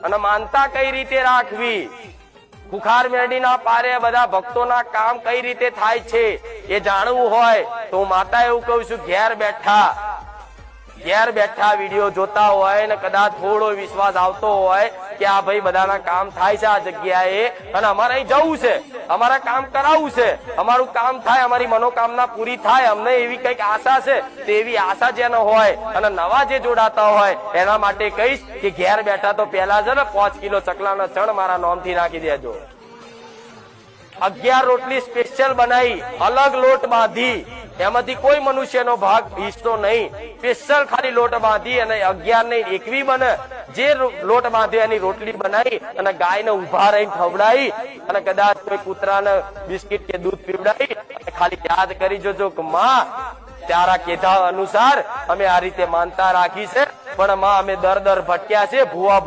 અને માનતા કઈ રીતે રાખવી, બુખાર મેરડીના પારે બધા ભક્તોના કામ કઈ રીતે થાય છે એ જાણવું હોય તો માતા એવું કહું છું, ઘેર બેઠા વિડીયો જોતા હોય ને કદાચ થોડો વિશ્વાસ આવતો હોય કે આ ભાઈ બધાના કામ થાય છે આ જગ્યાએ અને અમારે અહીં જવું છે, અમારા કામ કરાવવું છે, અમારું કામ થાય, અમારી મનોકામના પૂરી થાય, અમને એવી કઈક આશા છે, તો એવી આશા જેનો હોય અને નવા જે જોડાતા હોય એના માટે કહીશ કે ઘેર બેઠા તો પેલા છે ને 5 કિલો ચકલાનો ચણ મારા નામથી નાખી દેજો। 11 રોટલી સ્પેશિયલ બનાવી, અલગ લોટ બાંધી, એમાંથી કોઈ મનુષ્યનો ભાગ હિસ્સો નહીં, સ્પેશિયલ ખાલી લોટ બાંધી અને 11 નહીં 21 બને, જે લોટ બાંધ્યો એની રોટલી બનાવી અને ગાયને ઉભા રહીને ખવડાવી અને કદાચ કોઈ કૂતરાને બિસ્કિટ કે દૂધ પીવડાવી અને ખાલી યાદ કરી જોજો કે માં તારા કીધા અનુસાર અમે આ રીતે માનતા રાખી છે, પણ માં અમે દર ભટક્યા છે, ભૂવા